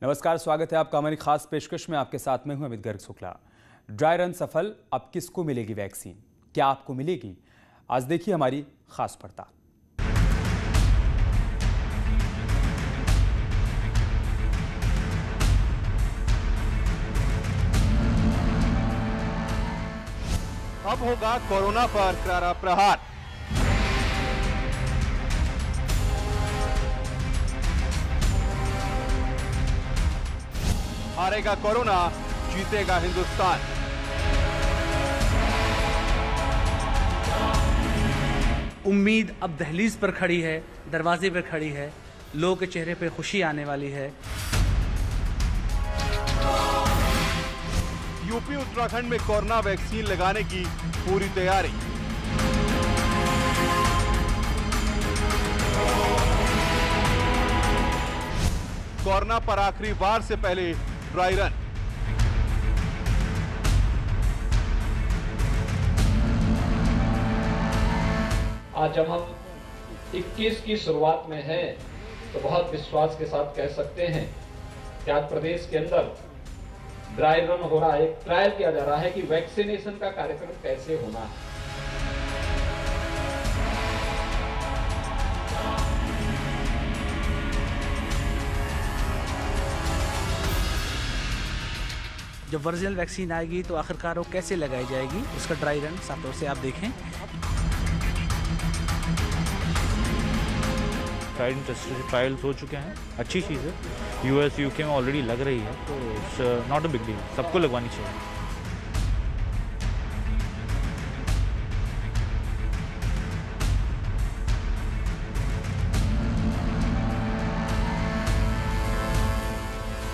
नमस्कार, स्वागत है आपका हमारी खास पेशकश में। आपके साथ में हूं अमित गर्ग शुक्ला। ड्राई रन सफल, अब किसको मिलेगी वैक्सीन? क्या आपको मिलेगी? आज देखिए हमारी खास पड़ताल। अब होगा कोरोना पर करारा प्रहार। हारेगा कोरोना, जीतेगा हिंदुस्तान। उम्मीद अब दहलीज पर खड़ी है, दरवाजे पर खड़ी है, लोगों के चेहरे पे खुशी आने वाली है। यूपी उत्तराखंड में कोरोना वैक्सीन लगाने की पूरी तैयारी। कोरोना पर आखिरी बार से पहले ड्राई रन। आज जब हम 21 की शुरुआत में हैं तो बहुत विश्वास के साथ कह सकते हैं कि आज प्रदेश के अंदर ड्राई रन हो रहा है, एक ट्रायल किया जा रहा है कि वैक्सीनेशन का कार्यक्रम कैसे होना है। जब ओरिजिनल वैक्सीन आएगी तो आखिरकार वो कैसे लगाई जाएगी, उसका ड्राई रन साफ तौर से आप देखें। ट्रायल्स हो चुके हैं, अच्छी चीज़ है। यूएस यूके में ऑलरेडी लग रही है, तो it's not a big deal, सबको लगवानी चाहिए।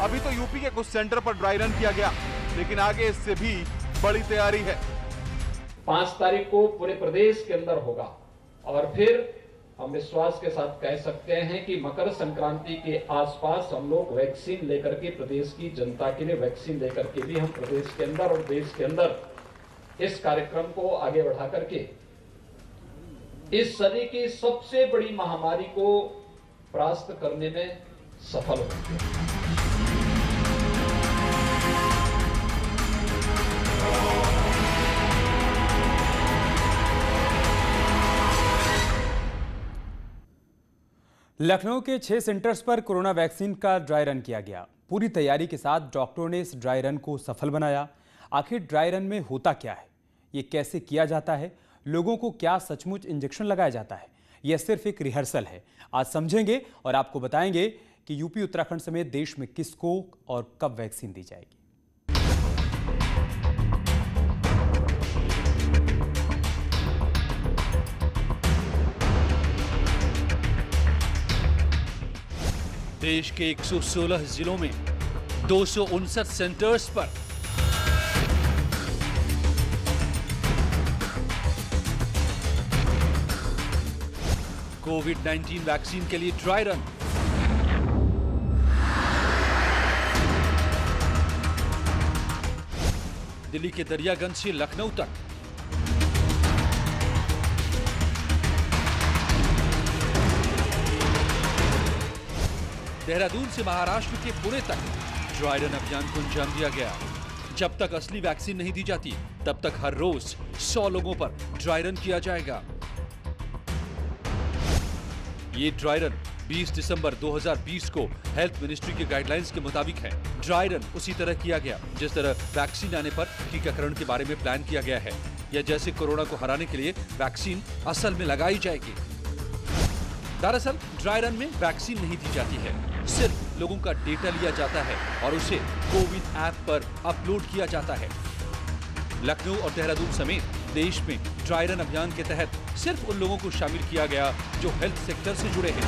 अभी तो यूपी के कुछ सेंटर पर ड्राई रन किया गया, लेकिन आगे इससे भी बड़ी तैयारी है। 5 तारीख को पूरे प्रदेश के अंदर होगा और फिर हम विश्वास के साथ कह सकते हैं कि मकर संक्रांति के आसपास हम लोग वैक्सीन लेकर के प्रदेश की जनता के लिए वैक्सीन लेकर के भी हम प्रदेश के अंदर और देश के अंदर इस कार्यक्रम को आगे बढ़ा करके इस सदी की सबसे बड़ी महामारी को परास्त करने में सफल होंगे। लखनऊ के 6 सेंटर्स पर कोरोना वैक्सीन का ड्राई रन किया गया। पूरी तैयारी के साथ डॉक्टरों ने इस ड्राई रन को सफल बनाया। आखिर ड्राई रन में होता क्या है, ये कैसे किया जाता है, लोगों को क्या सचमुच इंजेक्शन लगाया जाता है, यह सिर्फ एक रिहर्सल है। आज समझेंगे और आपको बताएंगे कि यूपी उत्तराखंड समेत देश में किसको और कब वैक्सीन दी जाएगी। देश के 116 जिलों में 259 सेंटर्स पर कोविड-19 वैक्सीन के लिए ड्राई रन। दिल्ली के दरियागंज से लखनऊ तक, देहरादून से महाराष्ट्र के पुणे तक ड्राई रन अभियान को अंजाम दिया गया। जब तक असली वैक्सीन नहीं दी जाती, तब तक हर रोज 100 लोगों पर ड्राई रन किया जाएगा। ये ड्राई रन 20 दिसंबर 2020 को हेल्थ मिनिस्ट्री के गाइडलाइंस के मुताबिक है। ड्राई रन उसी तरह किया गया जिस तरह वैक्सीन आने पर टीकाकरण के बारे में प्लान किया गया है, या जैसे कोरोना को हराने के लिए वैक्सीन असल में लगाई जाएगी। दरअसल ड्राई रन में वैक्सीन नहीं दी जाती है, सिर्फ लोगों का डेटा लिया जाता है और उसे कोविन ऐप पर अपलोड किया जाता है। लखनऊ और देहरादून समेत देश में ड्राई रन अभियान के तहत सिर्फ उन लोगों को शामिल किया गया जो हेल्थ सेक्टर से जुड़े हैं।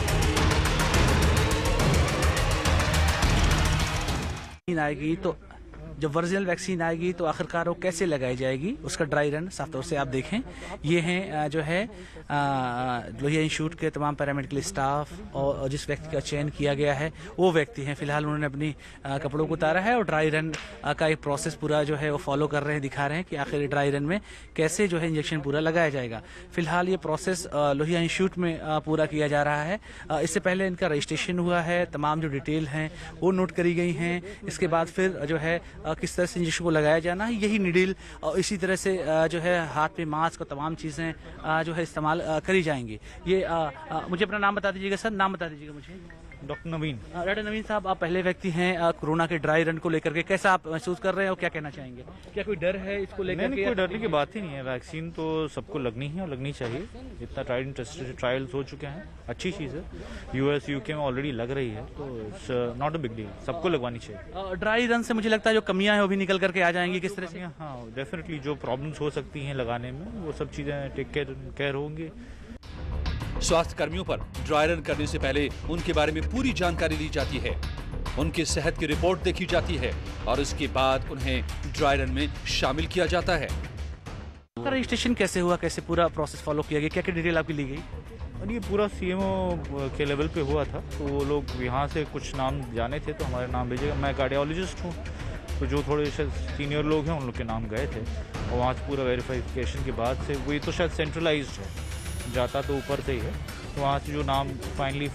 आएगी तो जब ओरिजिनल वैक्सीन आएगी तो आखिरकार वो कैसे लगाई जाएगी, उसका ड्राई रन साफ तौर से आप देखें। ये हैं जो है लोहिया इंस्टीट्यूट के तमाम पैरामेडिकल स्टाफ और जिस व्यक्ति का चयन किया गया है वो व्यक्ति हैं। फिलहाल उन्होंने अपनी कपड़ों को उतारा है और ड्राई रन का एक प्रोसेस पूरा जो है वो फॉलो कर रहे हैं, दिखा रहे हैं कि आखिर ड्राई रन में कैसे जो है इंजेक्शन पूरा लगाया जाएगा। फिलहाल ये प्रोसेस लोहिया इंस्टीट्यूट में पूरा किया जा रहा है। इससे पहले इनका रजिस्ट्रेशन हुआ है, तमाम जो डिटेल हैं वो नोट करी गई हैं। इसके बाद फिर जो है किस तरह से इंजेक्शन को लगाया जाना है यही नीडल और इसी तरह से जो है हाथ में मास्क और तमाम चीज़ें जो है इस्तेमाल करी जाएंगी। ये मुझे अपना नाम बता दीजिएगा सर, नाम बता दीजिएगा मुझे। डॉक्टर नवीन। डॉक्टर नवीन साहब, आप पहले व्यक्ति हैं कोरोना के ड्राई रन को लेकर के, कैसा आप महसूस कर रहे हैं और क्या कहना चाहेंगे? क्या कोई डर है इसको लेकर? नहीं, कोई डरने की बात ही नहीं है। वैक्सीन तो सबको लगनी है और लगनी चाहिए। इतना ट्रायल्स हो चुके हैं, अच्छी चीज़ है। US UK में ऑलरेडी लग रही है तो it's not a big deal, सबको लगवानी चाहिए। ड्राई रन से मुझे लगता है जो कमियां हैं वो भी निकल करके आ जाएंगी किस तरह से? हाँ, डेफिनेटली जो प्रॉब्लम्स हो सकती हैं लगाने में वो सब चीज़ें टेक केयर होंगी। स्वास्थ्य कर्मियों पर ड्राई रन करने से पहले उनके बारे में पूरी जानकारी ली जाती है, उनकी सेहत की रिपोर्ट देखी जाती है और उसके बाद उन्हें ड्राई रन में शामिल किया जाता है। रजिस्ट्रेशन कैसे हुआ, कैसे पूरा प्रोसेस फॉलो किया गया, क्या क्या डिटेल आपकी ली गई? और ये पूरा CMO के लेवल पे हुआ था, तो वो लोग यहाँ से कुछ नाम जाने थे तो हमारे नाम भेजेगा। मैं कार्डियोलॉजिस्ट हूँ, तो जो थोड़े सीनियर लोग हैं उन लोग के नाम गए थे और वहाँ से पूरा वेरिफिकेशन के बाद से वही तो शायद सेंट्रलाइज्ड है, जाता तो ऊपर से ही है, तो वहाँ से जो नाम फाइनली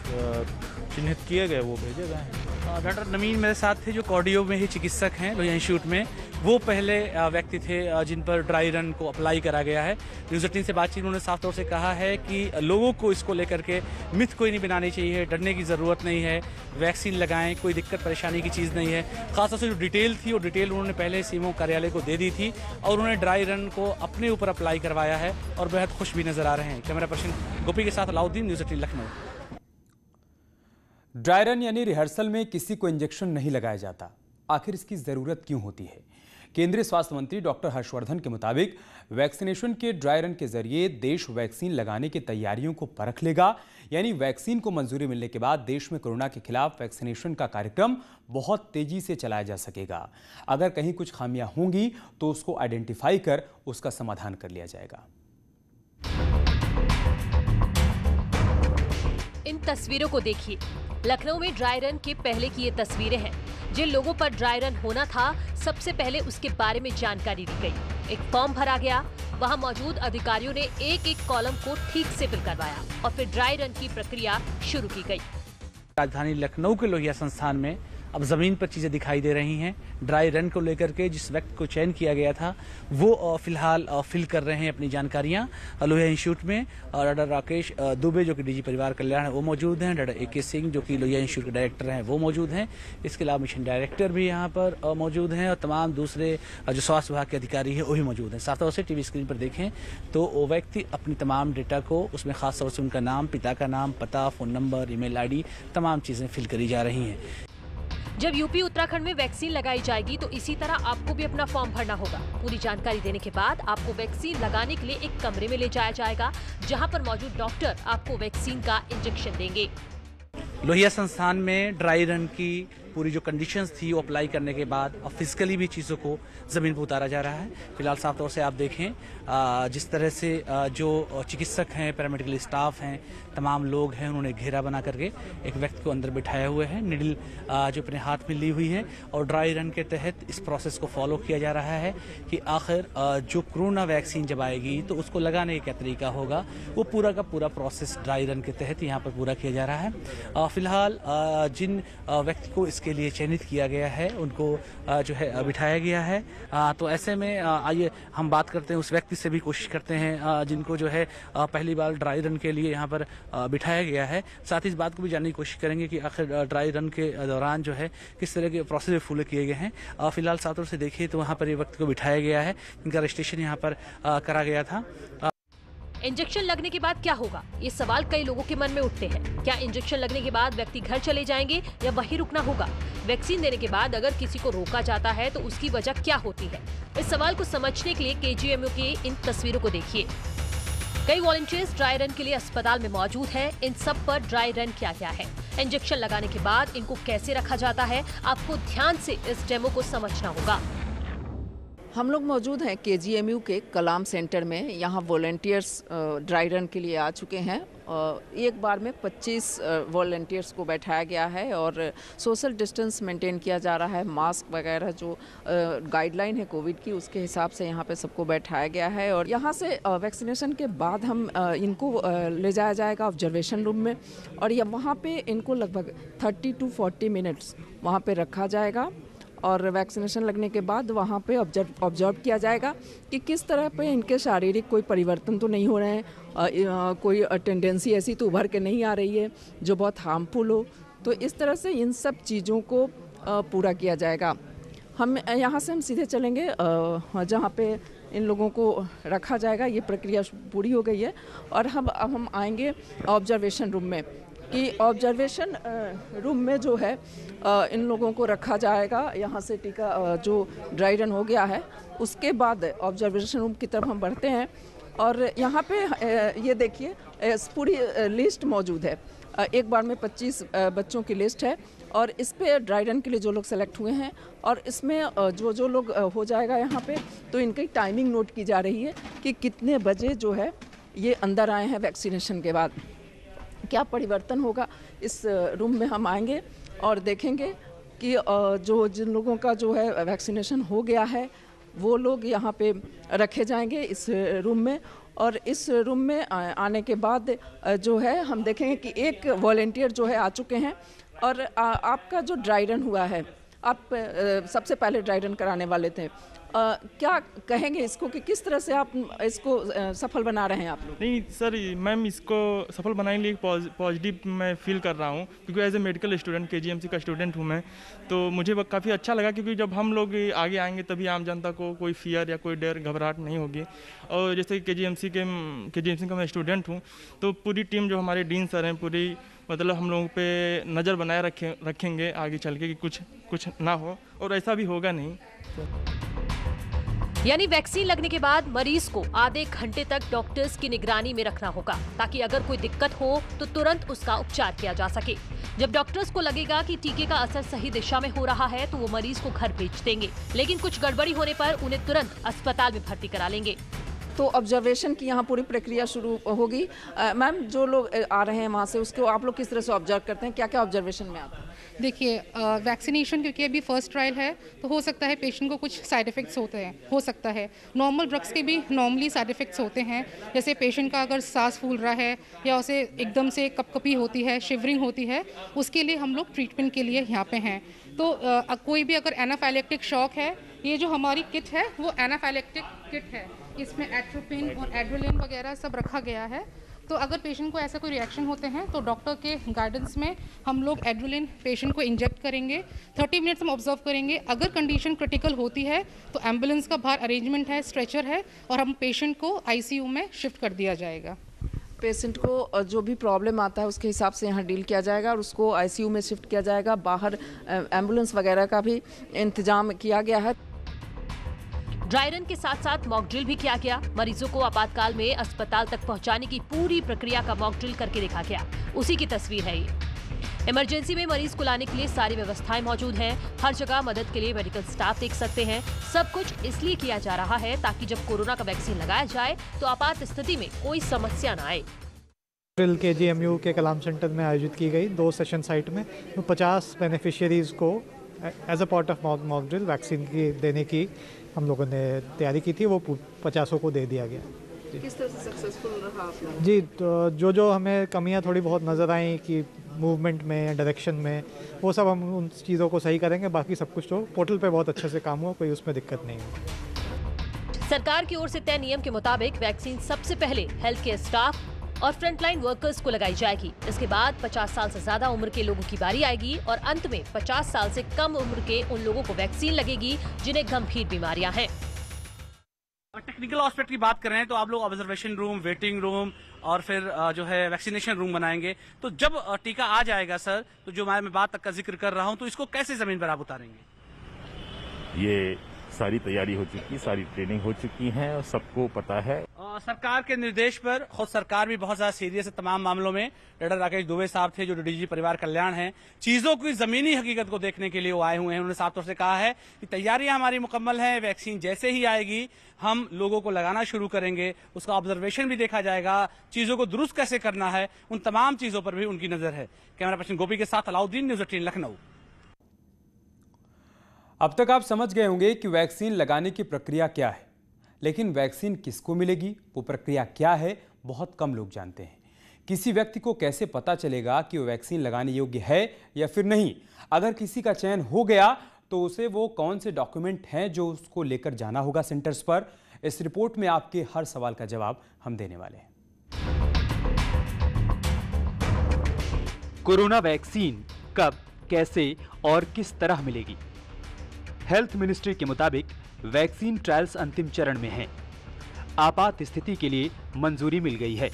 चिन्हित किए गए वो भेजे गए हैं। डॉक्टर नवीन मेरे साथ थे जो कार्डियो में ही चिकित्सक हैं लोहिया इंस्टीट्यूट में, वो पहले व्यक्ति थे जिन पर ड्राई रन को अप्लाई करा गया है। न्यूज़ 18 से बातचीत उन्होंने साफ तौर से कहा है कि लोगों को इसको लेकर के मिथ कोई नहीं बनानी चाहिए, डरने की ज़रूरत नहीं है, वैक्सीन लगाएं, कोई दिक्कत परेशानी की चीज़ नहीं है। खासतौर से जो डिटेल थी वो डिटेल उन्होंने पहले CMO कार्यालय को दे दी थी और उन्होंने ड्राई रन को अपने ऊपर अप्लाई करवाया है और बेहद खुश भी नज़र आ रहे हैं। कैमरा पर्सन गोपी के साथ Alauddin, news 18 Lucknow. Dry run यानी रिहर्सल में किसी को इंजेक्शन नहीं लगाया जाता, आखिर इसकी जरूरत क्यों होती है? केंद्रीय स्वास्थ्य मंत्री डॉक्टर हर्षवर्धन के मुताबिक वैक्सीनेशन के ड्राई रन के जरिए देश वैक्सीन लगाने की तैयारियों को परख लेगा, यानी वैक्सीन को मंजूरी मिलने के बाद देश में कोरोना के खिलाफ वैक्सीनेशन का कार्यक्रम बहुत तेजी से चलाया जा सकेगा। अगर कहीं कुछ खामियां होंगी तो उसको आइडेंटिफाई कर उसका समाधान कर लिया जाएगा। इन तस्वीरों को देखिए, लखनऊ में ड्राई रन के पहले की ये तस्वीरें हैं। जिन लोगों पर ड्राई रन होना था, सबसे पहले उसके बारे में जानकारी दी गई। एक फॉर्म भरा गया, वहां मौजूद अधिकारियों ने एक एक कॉलम को ठीक से फिल करवाया और फिर ड्राई रन की प्रक्रिया शुरू की गई। राजधानी लखनऊ के लोहिया संस्थान में अब जमीन पर चीजें दिखाई दे रही हैं। ड्राई रन को लेकर के जिस व्यक्ति को चयन किया गया था वो फिलहाल फिल कर रहे हैं अपनी जानकारियां लोहिया इंस्टीट्यूट में। डॉक्टर राकेश दुबे जो कि DG परिवार कल्याण है वो मौजूद हैं, डॉक्टर AK सिंह जो कि लोहिया इंस्टीट्यूट के डायरेक्टर हैं वो मौजूद हैं, इसके अलावा मिशन डायरेक्टर भी यहाँ पर मौजूद हैं और तमाम दूसरे जो स्वास्थ्य विभाग के अधिकारी हैं वो भी मौजूद हैं। साफ तौर से TV स्क्रीन पर देखें तो वो व्यक्ति अपनी तमाम डेटा को, उसमें खास तौर से उनका नाम, पिता का नाम, पता, फ़ोन नंबर, ईमेल ID, तमाम चीज़ें फिल करी जा रही हैं। जब यूपी उत्तराखंड में वैक्सीन लगाई जाएगी तो इसी तरह आपको भी अपना फॉर्म भरना होगा। पूरी जानकारी देने के बाद आपको वैक्सीन लगाने के लिए एक कमरे में ले जाया जाएगा, जहां पर मौजूद डॉक्टर आपको वैक्सीन का इंजेक्शन देंगे। लोहिया संस्थान में ड्राई रन की पूरी जो कंडीशंस थी वो अप्लाई करने के बाद अब फिजिकली भी चीज़ों को ज़मीन पर उतारा जा रहा है। फिलहाल साफ तौर से आप देखें जिस तरह से जो चिकित्सक हैं, पैरामेडिकल स्टाफ हैं, तमाम लोग हैं, उन्होंने घेरा बना करके एक व्यक्ति को अंदर बिठाए हुए हैं, निडल जो अपने हाथ में ली हुई है और ड्राई रन के तहत इस प्रोसेस को फॉलो किया जा रहा है कि आखिर जो कोरोना वैक्सीन जब आएगी तो उसको लगाने का क्या तरीका होगा, वो पूरा का पूरा प्रोसेस ड्राई रन के तहत यहाँ पर पूरा किया जा रहा है। फिलहाल जिन व्यक्ति को इसके लिए चयनित किया गया है उनको जो है बिठाया गया है। तो ऐसे में आइए हम बात करते हैं उस व्यक्ति से भी, कोशिश करते हैं जिनको जो है पहली बार ड्राई रन के लिए यहाँ पर बिठाया गया है। साथ ही इस बात को भी जानने की कोशिश करेंगे कि आखिर ड्राई रन के दौरान जो है किस तरह के प्रोसेस फॉलो किए गए हैं। फिलहाल साथ से देखिए तो वहाँ पर ये व्यक्ति को बिठाया गया है, इनका रजिस्ट्रेशन यहाँ पर करा गया था। इंजेक्शन लगने के बाद क्या होगा, ये सवाल कई लोगों के मन में उठते हैं। क्या इंजेक्शन लगने के बाद व्यक्ति घर चले जाएंगे या वहीं रुकना होगा? वैक्सीन देने के बाद अगर किसी को रोका जाता है तो उसकी वजह क्या होती है? इस सवाल को समझने के लिए KGMU की इन तस्वीरों को देखिए। कई वॉलंटियर्स ड्राई रन के लिए अस्पताल में मौजूद हैं। इन सब पर ड्राई रन किया गया है। इंजेक्शन लगाने के बाद इनको कैसे रखा जाता है, आपको ध्यान से इस डेमो को समझना होगा। हम लोग मौजूद हैं KGMU के कलाम सेंटर में। यहाँ वॉलंटियर्स ड्राई रन के लिए आ चुके हैं। एक बार में 25 वॉलंटियर्स को बैठाया गया है और सोशल डिस्टेंस मेंटेन किया जा रहा है। मास्क वगैरह जो गाइडलाइन है कोविड की, उसके हिसाब से यहाँ पे सबको बैठाया गया है। और यहाँ से वैक्सीनेशन के बाद हम इनको ले जाया जाएगा ऑब्जर्वेशन रूम में और या वहाँ पे इनको लगभग 30 to 40 मिनट्स वहाँ पे रखा जाएगा और वैक्सीनेशन लगने के बाद वहाँ पे ऑब्जर्व किया जाएगा कि किस तरह पे इनके शारीरिक कोई परिवर्तन तो नहीं हो रहे हैं, कोई टेंडेंसी ऐसी तो उभर के नहीं आ रही है जो बहुत हार्मफुल हो। तो इस तरह से इन सब चीज़ों को पूरा किया जाएगा। हम यहाँ से हम सीधे चलेंगे जहाँ पे इन लोगों को रखा जाएगा। ये प्रक्रिया पूरी हो गई है और हम आएंगे ऑब्जर्वेशन रूम में कि ऑब्जर्वेशन रूम में जो है इन लोगों को रखा जाएगा। यहाँ से टीका जो ड्राई रन हो गया है उसके बाद ऑब्जर्वेशन रूम की तरफ हम बढ़ते हैं और यहाँ पे ये देखिए पूरी लिस्ट मौजूद है। एक बार में 25 बच्चों की लिस्ट है और इस पे ड्राई रन के लिए जो लोग सेलेक्ट हुए हैं और इसमें जो लोग हो जाएगा यहाँ पे, तो इनकी टाइमिंग नोट की जा रही है कि कितने बजे जो है ये अंदर आए हैं वैक्सीनेशन के बाद, क्या परिवर्तन होगा। इस रूम में हम आएंगे और देखेंगे कि जिन लोगों का जो है वैक्सीनेशन हो गया है वो लोग यहाँ पे रखे जाएंगे इस रूम में। और इस रूम में आने के बाद जो है हम देखेंगे कि एक वॉलंटियर जो है आ चुके हैं और आपका जो ड्राई रन हुआ है, आप सबसे पहले ड्राई रन कराने वाले थे, क्या कहेंगे इसको कि किस तरह से आप इसको सफल बना रहे हैं आप लोग? नहीं सर, मैम इसको सफल बनाने के लिए पॉजिटिव मैं फील कर रहा हूँ क्योंकि as a medical student KGMC का स्टूडेंट हूँ मैं, तो मुझे काफ़ी अच्छा लगा क्योंकि जब हम लोग आगे आएंगे तभी आम जनता को कोई फियर या कोई डर घबराहट नहीं होगी। और जैसे KGMC का मैं स्टूडेंट हूँ तो पूरी टीम जो हमारे डीन सर हैं पूरी मतलब हम लोगों पे नज़र बनाए रखेंगे आगे चल के कि कुछ ना हो, और ऐसा भी होगा नहीं। यानी वैक्सीन लगने के बाद मरीज को आधे घंटे तक डॉक्टर्स की निगरानी में रखना होगा ताकि अगर कोई दिक्कत हो तो तुरंत उसका उपचार किया जा सके। जब डॉक्टर्स को लगेगा कि टीके का असर सही दिशा में हो रहा है तो वो मरीज को घर भेज देंगे, लेकिन कुछ गड़बड़ी होने पर उन्हें तुरंत अस्पताल में भर्ती करा लेंगे। तो ऑब्जर्वेशन की यहाँ पूरी प्रक्रिया शुरू होगी। मैम, जो लोग आ रहे हैं वहाँ से उसको आप लोग किस तरह से ऑब्जर्व करते हैं, क्या क्या ऑब्जर्वेशन में आता है? देखिए, वैक्सीनेशन क्योंकि अभी फर्स्ट ट्रायल है तो हो सकता है पेशेंट को कुछ साइड इफ़ेक्ट्स होते हैं, हो सकता है नॉर्मल ड्रग्स के भी नॉर्मली साइड इफ़ेक्ट्स होते हैं। जैसे पेशेंट का अगर सांस फूल रहा है या उसे एकदम से कपकपी होती है, शिवरिंग होती है, उसके लिए हम लोग ट्रीटमेंट के लिए यहाँ पे हैं। तो कोई भी अगर एनाफाइलेक्टिक शॉक है, ये जो हमारी किट है वो एनाफाइलेक्टिक किट है, इसमें एट्रोपिन और एड्रेलिन वगैरह सब रखा गया है। तो अगर पेशेंट को ऐसा कोई रिएक्शन होते हैं तो डॉक्टर के गाइडेंस में हम लोग एड्रेलिन पेशेंट को इंजेक्ट करेंगे। 30 मिनट्स हम ऑब्जर्व करेंगे। अगर कंडीशन क्रिटिकल होती है तो एम्बुलेंस का बाहर अरेंजमेंट है, स्ट्रेचर है और हम पेशेंट को ICU में शिफ्ट कर दिया जाएगा। पेशेंट को जो भी प्रॉब्लम आता है उसके हिसाब से यहाँ डील किया जाएगा और उसको ICU में शिफ्ट किया जाएगा। बाहर एम्बुलेंस वगैरह का भी इंतजाम किया गया है। ड्राई रन के साथ साथ मॉक ड्रिल भी किया गया। मरीजों को आपातकाल में अस्पताल तक पहुंचाने की पूरी प्रक्रिया का मॉक ड्रिल करके देखा गया, उसी की तस्वीर है ये। इमरजेंसी में मरीज को लाने के लिए सारी व्यवस्थाएं मौजूद हैं। हर जगह मदद के लिए मेडिकल स्टाफ देख सकते हैं। सब कुछ इसलिए किया जा रहा है ताकि जब कोरोना का वैक्सीन लगाया जाए तो आपात स्थिति में कोई समस्या न आए। ड्रिल KGMU के कलाम सेंटर में आयोजित की गई 2 सेशन साइट में 50 बेनिफिशियरीज को as a part of mock drill vaccine की देने की हम लोगों ने तैयारी की थी, वो 50 को दे दिया गया। किस तरह से सक्सेसफुल रहा आप लोग? जी, तो जो हमें कमियां थोड़ी बहुत नज़र आई कि मूवमेंट में, डायरेक्शन में, वो सब हम उन चीज़ों को सही करेंगे। बाकी सब कुछ तो पोर्टल पे बहुत अच्छे से काम हुआ, कोई उसमें दिक्कत नहीं हुई। सरकार की ओर से तय नियम के मुताबिक वैक्सीन सबसे पहले हेल्थ केयर स्टाफ और फ्रंटलाइन वर्कर्स को लगाई जाएगी। इसके बाद 50 साल से ज्यादा उम्र के लोगों की बारी आएगी और अंत में 50 साल से कम उम्र के उन लोगों को वैक्सीन लगेगी जिन्हें गंभीर बीमारियां हैं। टेक्निकल एस्पेक्ट की बात कर रहे हैं तो आप लोग ऑब्जर्वेशन रूम, वेटिंग रूम और फिर जो है वैक्सीनेशन रूम बनाएंगे। तो जब टीका आ जाएगा सर, तो जो मैं बात का जिक्र कर रहा हूं, तो इसको कैसे जमीन पर आप उतारेंगे? ये सारी तैयारी हो चुकी, सारी ट्रेनिंग हो चुकी है और सबको पता है। सरकार के निर्देश पर खुद सरकार भी बहुत ज्यादा सीरियस है तमाम मामलों में। डॉक्टर राकेश दुबे साहब थे जो डीजी परिवार कल्याण हैं, चीजों की जमीनी हकीकत को देखने के लिए वो आए हुए हैं। उन्होंने साफ तौर से कहा है कि तैयारियां हमारी मुकम्मल हैं, वैक्सीन जैसे ही आएगी हम लोगों को लगाना शुरू करेंगे, उसका ऑब्जर्वेशन भी देखा जाएगा, चीजों को दुरुस्त कैसे करना है, उन तमाम चीजों पर भी उनकी नजर है। कैमरा पर्सन गोपी के साथ अलाउद्दीन, न्यूज़ 18 लखनऊ। अब तक आप समझ गए होंगे कि वैक्सीन लगाने की प्रक्रिया क्या है, लेकिन वैक्सीन किसको मिलेगी, वो प्रक्रिया क्या है, बहुत कम लोग जानते हैं। किसी व्यक्ति को कैसे पता चलेगा कि वो वैक्सीन लगाने योग्य है या फिर नहीं? अगर किसी का चयन हो गया तो उसे वो कौन से डॉक्यूमेंट हैं जो उसको लेकर जाना होगा सेंटर्स पर? इस रिपोर्ट में आपके हर सवाल का जवाब हम देने वाले हैं। कोरोना वैक्सीन कब, कैसे और किस तरह मिलेगी? हेल्थ मिनिस्ट्री के मुताबिक वैक्सीन ट्रायल्स अंतिम चरण में हैं। आपात स्थिति के लिए मंजूरी मिल गई है।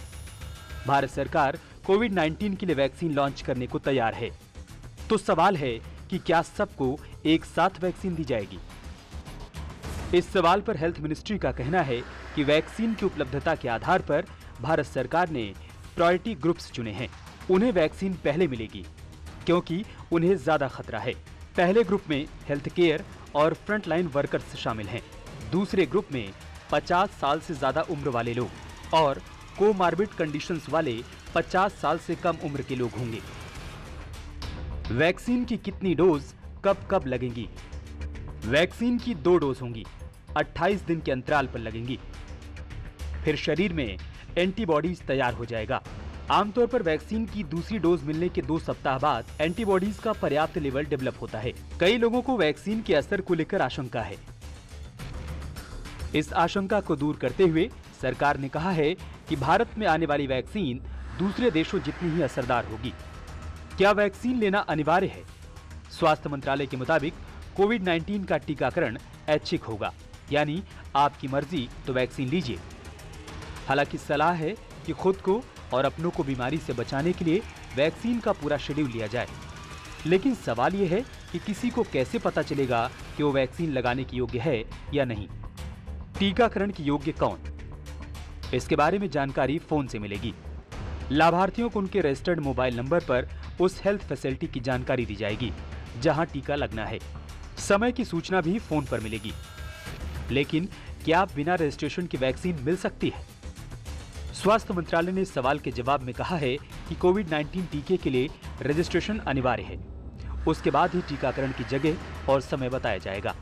भारत सरकार कोविड-19 के लिए वैक्सीन लॉन्च करने को तैयार है। तो सवाल है कि क्या सबको एक साथ वैक्सीन दी जाएगी? इस सवाल पर हेल्थ मिनिस्ट्री का कहना है कि वैक्सीन की उपलब्धता के आधार पर भारत सरकार ने प्रायोरिटी ग्रुप्स चुने हैं। उन्हें वैक्सीन पहले मिलेगी क्योंकि उन्हें ज्यादा खतरा है। पहले ग्रुप में हेल्थ केयर और फ्रंटलाइन वर्कर्स शामिल हैं। दूसरे ग्रुप में 50 साल से ज्यादा उम्र वाले लोग और कोमार्बिड कंडीशंस वाले 50 साल से कम उम्र के लोग होंगे। वैक्सीन की कितनी डोज कब कब लगेंगी? वैक्सीन की 2 डोज होंगी, 28 दिन के अंतराल पर लगेंगी। फिर शरीर में एंटीबॉडीज तैयार हो जाएगा। आमतौर पर वैक्सीन की दूसरी डोज मिलने के 2 सप्ताह बाद एंटीबॉडीज का पर्याप्त लेवल डेवलप होता है। कई लोगों को वैक्सीन के असर को लेकर आशंका है। इस आशंका को दूर करते हुए सरकार ने कहा है कि भारत में आने वाली वैक्सीन दूसरे देशों जितनी ही असरदार होगी। क्या वैक्सीन लेना अनिवार्य है? स्वास्थ्य मंत्रालय के मुताबिक कोविड-19 का टीकाकरण ऐच्छिक होगा, यानी आपकी मर्जी तो वैक्सीन लीजिए। हालांकि सलाह है कि खुद को और अपनों को बीमारी से बचाने के लिए वैक्सीन का पूरा शेड्यूल लिया जाए। लेकिन सवाल यह है कि किसी को कैसे पता चलेगा कि वो वैक्सीन लगाने के योग्य है या नहीं? टीकाकरण के योग्य कौन? इसके बारे में जानकारी फोन से मिलेगी। लाभार्थियों को उनके रजिस्टर्ड मोबाइल नंबर पर उस हेल्थ फैसिलिटी की जानकारी दी जाएगी जहां टीका लगना है। समय की सूचना भी फोन पर मिलेगी। लेकिन क्या बिना रजिस्ट्रेशन की वैक्सीन मिल सकती है? स्वास्थ्य मंत्रालय ने इस सवाल के जवाब में कहा है कि कोविड-19 टीके के लिए रजिस्ट्रेशन अनिवार्य है। उसके बाद ही टीकाकरण की जगह और समय बताया जाएगा।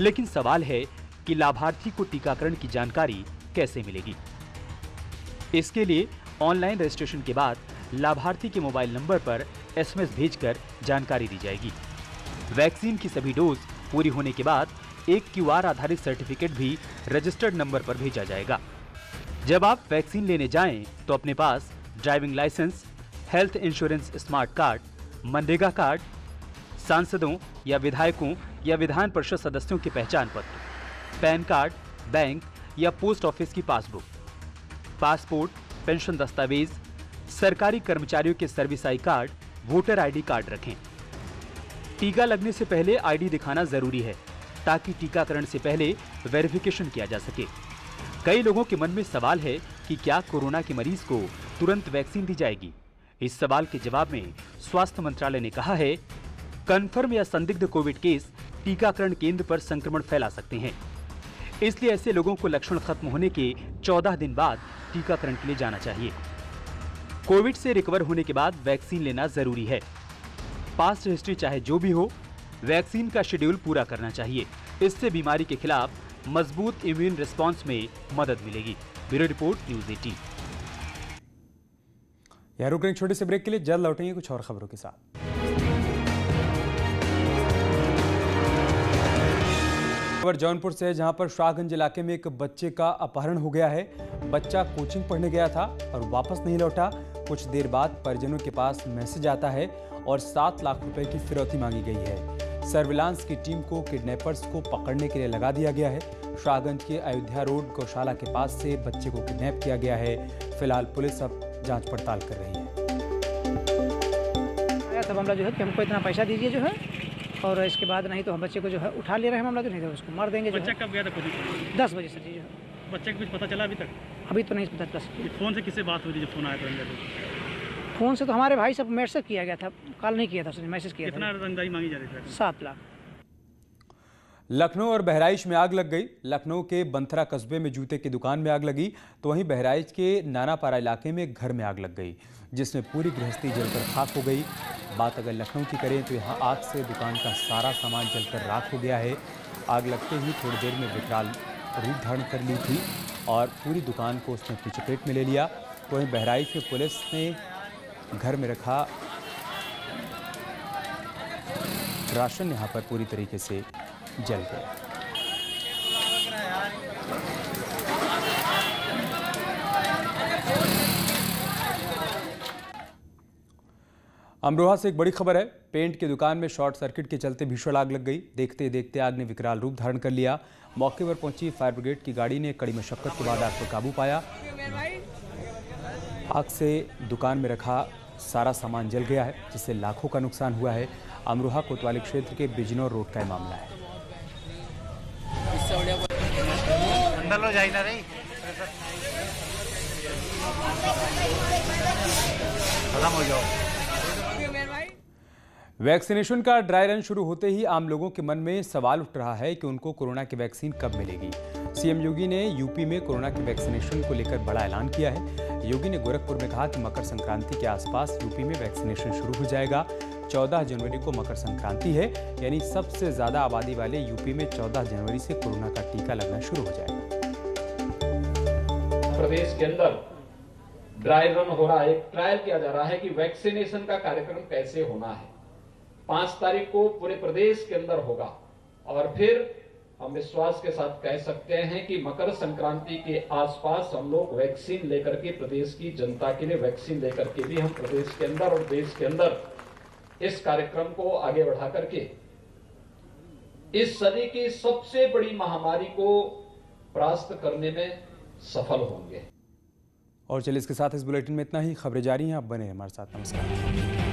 लेकिन सवाल है कि लाभार्थी को टीकाकरण की जानकारी कैसे मिलेगी? इसके लिए ऑनलाइन रजिस्ट्रेशन के बाद लाभार्थी के मोबाइल नंबर पर SMS भेजकर जानकारी दी जाएगी। वैक्सीन की सभी डोज पूरी होने के बाद एक QR आधारित सर्टिफिकेट भी रजिस्टर्ड नंबर पर भेजा जाएगा। जब आप वैक्सीन लेने जाएं तो अपने पास driving licence, health insurance smart card, MNREGA card, सांसदों या विधायकों या विधान परिषद सदस्यों के पहचान पत्र, पैन कार्ड, बैंक या पोस्ट ऑफिस की पासबुक, पासपोर्ट, पेंशन दस्तावेज, सरकारी कर्मचारियों के service I card, voter ID card रखें। टीका लगने से पहले ID दिखाना जरूरी है ताकि टीकाकरण से पहले वेरिफिकेशन किया जा सके। कई लोगों के मन में सवाल है कि क्या कोरोना के मरीज को तुरंत वैक्सीन दी जाएगी? इस सवाल के जवाब में स्वास्थ्य मंत्रालय ने कहा है, कन्फर्म या संदिग्ध कोविड केस टीकाकरण केंद्र पर संक्रमण फैला सकते हैं। इसलिए ऐसे लोगों को लक्षण खत्म होने के 14 दिन बाद टीकाकरण के लिए जाना चाहिए। कोविड से रिकवर होने के बाद वैक्सीन लेना जरूरी है। पास्ट हिस्ट्री चाहे जो भी हो, वैक्सीन का शेड्यूल पूरा करना चाहिए। इससे बीमारी के खिलाफ मजबूत इम्यून रिस्पांस में मदद मिलेगी। Bureau report, news 18। यहाँ रुक रहे हैं छोटे से ब्रेक के लिए, जल्द लौटेंगे कुछ और खबरों के साथ। खबर जौनपुर से है, जहां पर शाहगंज इलाके में एक बच्चे का अपहरण हो गया है। बच्चा कोचिंग पढ़ने गया था और वापस नहीं लौटा। कुछ देर बाद परिजनों के पास मैसेज आता है और 7 लाख रुपए की फिरौती मांगी गई है। सर्विलांस की टीम को किडनैपर्स को पकड़ने के लिए लगा दिया गया है। शाहगंज के अयोध्या रोड गौशाला के पास से बच्चे को किडनैप किया गया है। फिलहाल पुलिस अब जांच पड़ताल कर रही है। तब हमला जो है कि हमको इतना पैसा दीजिए जो है और इसके बाद नहीं तो हम बच्चे को जो है उठा ले रहे हैं मामला, तो नहीं तो उसको मार देंगे। बच्चा कब गया था खुद? 10 बजे से जी। बच्चे को कुछ पता चला अभी तक? अभी तो नहीं पता। फ़ोन से किससे बात हुई थी जब फ़ोन आया था? फ़ोन से तो हमारे भाई सब मैसेज किया गया था, कॉल नहीं किया था, उसने मैसेज किया था। कितना रंगदारी मांगी जा रही थी? 7 लाख। लखनऊ और बहराइच में आग लग गई। लखनऊ के बंथरा कस्बे में जूते की दुकान में आग लगी, तो वहीं बहराइच के नानापारा इलाके में घर में आग लग गई, जिसमें पूरी गृहस्थी जलकर खाक हो गई। बात अगर लखनऊ की करें तो यहाँ आग से दुकान का सारा सामान जलकर राख हो गया है। आग लगते ही थोड़ी देर में विकराल रूप धारण कर ली थी और पूरी दुकान को उसने अपनी चपेट में ले लिया। तो वहीं बहराइच में पुलिस ने घर में रखा राशन यहाँ पर पूरी तरीके से जल गया। अमरोहा से एक बड़ी खबर है। पेंट की दुकान में शॉर्ट सर्किट के चलते भीषण आग लग गई। देखते देखते आग ने विकराल रूप धारण कर लिया। मौके पर पहुंची फायर ब्रिगेड की गाड़ी ने कड़ी मशक्कत के बाद आग पर काबू पाया। आग से दुकान में रखा सारा सामान जल गया है, जिससे लाखों का नुकसान हुआ है। अमरोहा कोतवाली क्षेत्र के बिजनौर रोड का मामला है। वैक्सीनेशन का ड्राई रन शुरू होते ही आम लोगों के मन में सवाल उठ रहा है कि उनको कोरोना की वैक्सीन कब मिलेगी। सीएम योगी ने यूपी में कोरोना की वैक्सीनेशन को लेकर बड़ा ऐलान किया है। योगी ने गोरखपुर में कहा कि मकर संक्रांति के आसपास यूपी में वैक्सीनेशन शुरू हो जाएगा। 14 जनवरी को मकर संक्रांति है, यानी सबसे ज्यादा आबादी वाले यूपी में 14 जनवरी से कोरोना का टीका लगना शुरू हो जाएगा। प्रदेश के अंदर ड्राई रन हो रहा है, एक ट्रायल किया जा रहा है कि वैक्सीनेशन का कार्यक्रम कैसे होना है। 5 तारीख को पूरे प्रदेश के अंदर होगा और फिर हम विश्वास के साथ कह सकते हैं कि मकर संक्रांति के आसपास हम लोग वैक्सीन लेकर के प्रदेश की जनता के लिए वैक्सीन लेकर के भी हम प्रदेश के अंदर और देश के अंदर इस कार्यक्रम को आगे बढ़ा करके इस सदी की सबसे बड़ी महामारी को परास्त करने में सफल होंगे। और चलिए इसके साथ इस बुलेटिन में इतना ही। खबरें जारी हैं, आप बने हमारे साथ। नमस्कार।